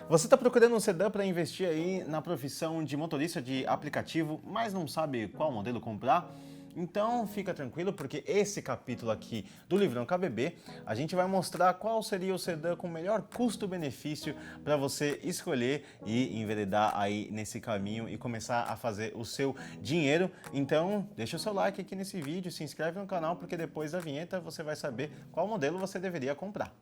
Você está procurando um sedã para investir aí na profissão de motorista de aplicativo, mas não sabe qual modelo comprar? Então fica tranquilo, porque esse capítulo aqui do Livrão KBB, a gente vai mostrar qual seria o sedã com melhor custo-benefício para você escolher e enveredar aí nesse caminho e começar a fazer o seu dinheiro. Então deixa o seu like aqui nesse vídeo, se inscreve no canal, porque depois da vinheta você vai saber qual modelo você deveria comprar.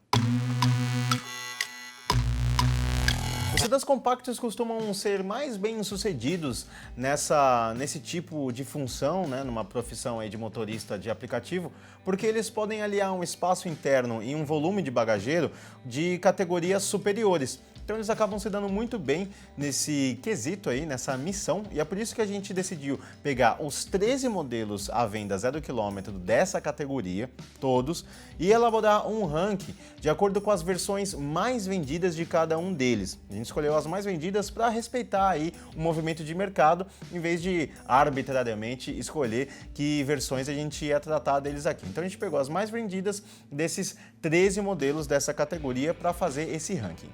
Os sedãs compactos costumam ser mais bem-sucedidos nesse tipo de função, né, numa profissão aí de motorista de aplicativo, porque eles podem aliar um espaço interno e um volume de bagageiro de categorias superiores. Então eles acabam se dando muito bem nesse quesito aí, nessa missão, e é por isso que a gente decidiu pegar os 13 modelos à venda 0 km dessa categoria, todos, e elaborar um ranking de acordo com as versões mais vendidas de cada um deles. A gente escolheu as mais vendidas para respeitar aí o movimento de mercado, em vez de arbitrariamente escolher que versões a gente ia tratar deles aqui. Então a gente pegou as mais vendidas desses 13 modelos dessa categoria para fazer esse ranking.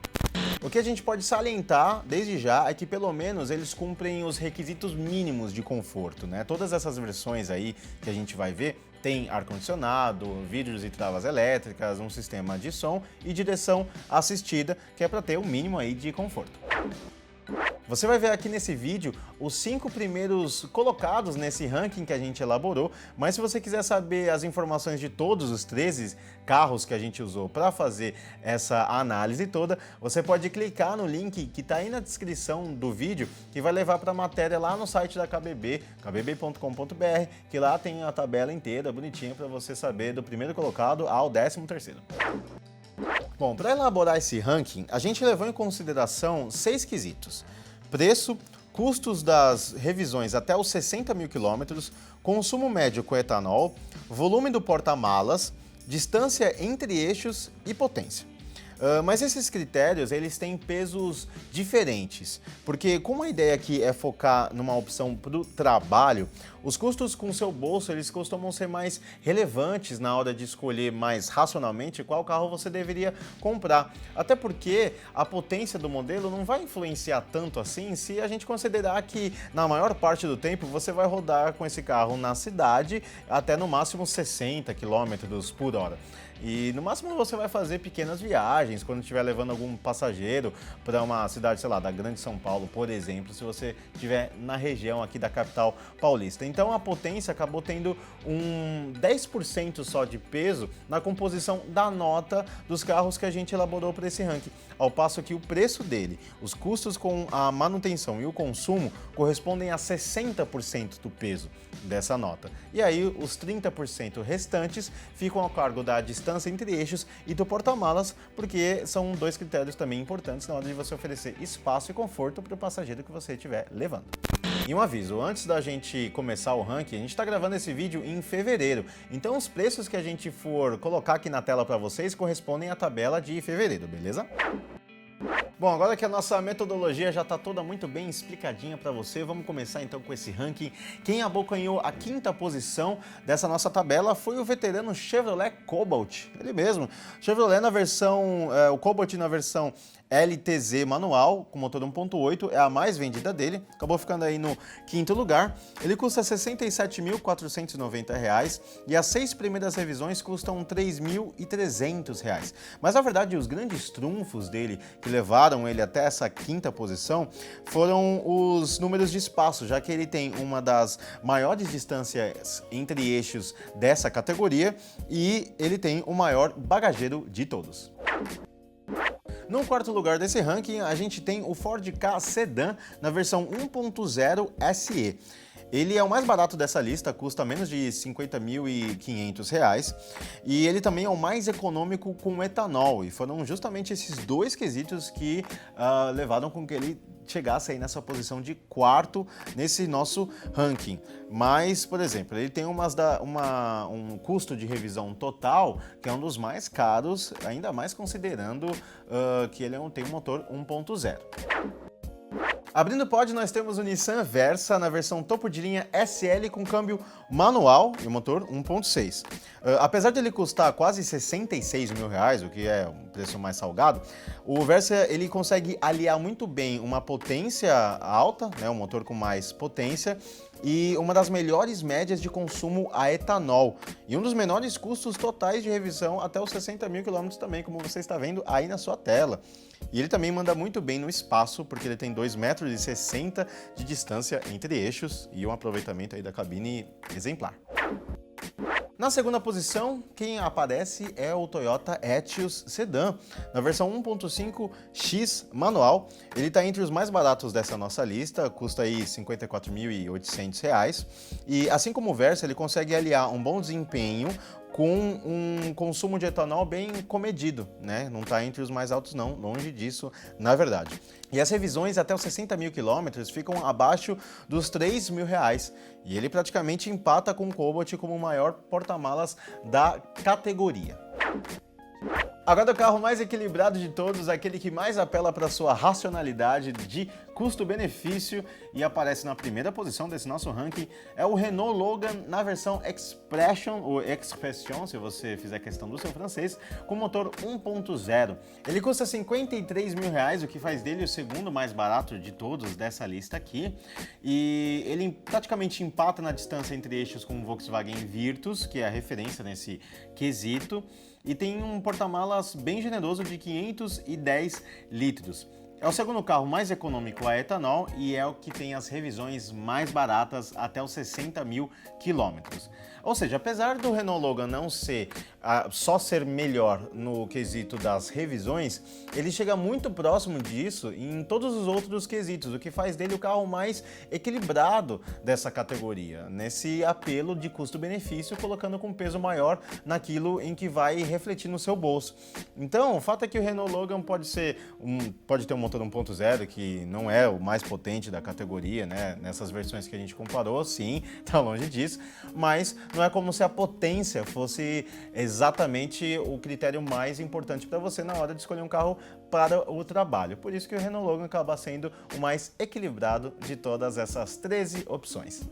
O que a gente pode salientar desde já é que pelo menos eles cumprem os requisitos mínimos de conforto, né? Todas essas versões aí que a gente vai ver tem ar-condicionado, vidros e travas elétricas, um sistema de som e direção assistida, que é para ter o mínimo aí de conforto. Você vai ver aqui nesse vídeo os 5 primeiros colocados nesse ranking que a gente elaborou, mas se você quiser saber as informações de todos os 13 carros que a gente usou para fazer essa análise toda, você pode clicar no link que está aí na descrição do vídeo, que vai levar para a matéria lá no site da KBB, kbb.com.br, que lá tem a tabela inteira, bonitinha, para você saber do primeiro colocado ao 13º. Bom, para elaborar esse ranking, a gente levou em consideração 6 quesitos: preço, custos das revisões até os 60 mil quilômetros, consumo médio com etanol, volume do porta-malas, distância entre eixos e potência. Mas esses critérios, eles têm pesos diferentes, porque como a ideia aqui é focar numa opção para o trabalho, os custos com seu bolso, eles costumam ser mais relevantes na hora de escolher mais racionalmente qual carro você deveria comprar. Até porque a potência do modelo não vai influenciar tanto assim se a gente considerar que na maior parte do tempo você vai rodar com esse carro na cidade até no máximo 60 km por hora. E no máximo você vai fazer pequenas viagens quando estiver levando algum passageiro para uma cidade, sei lá, da Grande São Paulo, por exemplo, se você estiver na região aqui da capital paulista. Então a potência acabou tendo um 10% só de peso na composição da nota dos carros que a gente elaborou para esse ranking, ao passo que o preço dele, os custos com a manutenção e o consumo correspondem a 60% do peso dessa nota. E aí os 30% restantes ficam a cargo da distância entre eixos e do porta-malas, porque são 2 critérios também importantes na hora de você oferecer espaço e conforto para o passageiro que você estiver levando. E um aviso, antes da gente começar o ranking, a gente está gravando esse vídeo em fevereiro, então os preços que a gente for colocar aqui na tela para vocês correspondem à tabela de fevereiro, beleza? Bom, agora que a nossa metodologia já está toda muito bem explicadinha para você, vamos começar então com esse ranking. Quem abocanhou a 5ª posição dessa nossa tabela foi o veterano Chevrolet Cobalt, ele mesmo. Chevrolet na versão, o Cobalt na versão LTZ manual, com motor 1.8, é a mais vendida dele, acabou ficando aí no 5º lugar. Ele custa R$ 67.490 e as 6 primeiras revisões custam R$ 3.300. Mas na verdade os grandes trunfos dele, que levaram ele até essa 5ª posição, foram os números de espaço, já que ele tem uma das maiores distâncias entre eixos dessa categoria e ele tem o maior bagageiro de todos. No 4º lugar desse ranking, a gente tem o Ford Ka Sedan na versão 1.0 SE. Ele é o mais barato dessa lista, custa menos de R$ 50.500 e ele também é o mais econômico com etanol, e foram justamente esses 2 quesitos que levaram com que ele chegasse aí nessa posição de 4º nesse nosso ranking. Mas, por exemplo, ele tem um custo de revisão total que é um dos mais caros, ainda mais considerando que ele tem um motor 1.0. Abrindo o pódio, nós temos o Nissan Versa na versão topo de linha SL com câmbio manual e motor 1.6. Apesar de ele custar quase R$ 66 mil, o que é preço mais salgado, o Versa ele consegue aliar muito bem uma potência alta, né, um motor com mais potência, e uma das melhores médias de consumo a etanol e um dos menores custos totais de revisão até os 60 mil quilômetros também, como você está vendo aí na sua tela. E ele também manda muito bem no espaço, porque ele tem 2,60 m de distância entre eixos e um aproveitamento aí da cabine exemplar. Na segunda posição, quem aparece é o Toyota Etios Sedan, na versão 1.5X manual. Ele está entre os mais baratos dessa nossa lista, custa aí R$ 54.800. E assim como o Versa, ele consegue aliar um bom desempenho com um consumo de etanol bem comedido, né? Não está entre os mais altos não, longe disso, na verdade. E as revisões até os 60 mil quilômetros ficam abaixo dos R$ 3.000. E ele praticamente empata com o Cobalt como o maior porta-malas da categoria. Agora o carro mais equilibrado de todos, aquele que mais apela para sua racionalidade de custo-benefício e aparece na primeira posição desse nosso ranking, é o Renault Logan na versão Expression, ou Expression, se você fizer questão do seu francês, com motor 1.0. Ele custa R$ 53.000, o que faz dele o segundo mais barato de todos dessa lista aqui, e ele praticamente empata na distância entre eixos com o Volkswagen Virtus, que é a referência nesse quesito, e tem um porta-malas bem generoso de 510 litros. É o segundo carro mais econômico a etanol e é o que tem as revisões mais baratas até os 60 mil quilômetros. Ou seja, apesar do Renault Logan não ser só ser melhor no quesito das revisões, ele chega muito próximo disso em todos os outros quesitos, o que faz dele o carro mais equilibrado dessa categoria, nesse apelo de custo-benefício, colocando com peso maior naquilo em que vai refletir no seu bolso. Então, o fato é que o Renault Logan pode ter um motor 1.0, que não é o mais potente da categoria, né? Nessas versões que a gente comparou, sim, tá longe disso, mas não é como se a potência fosse exatamente o critério mais importante para você na hora de escolher um carro para o trabalho. Por isso que o Renault Logan acaba sendo o mais equilibrado de todas essas 13 opções.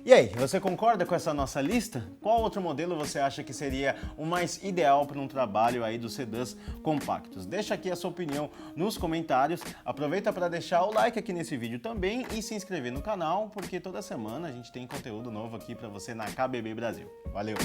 E aí, você concorda com essa nossa lista? Qual outro modelo você acha que seria o mais ideal para um trabalho aí dos sedãs compactos? Deixa aqui a sua opinião nos comentários. Aproveita para deixar o like aqui nesse vídeo também e se inscrever no canal, porque toda semana a gente tem conteúdo novo aqui para você na KBB Brasil. Valeu!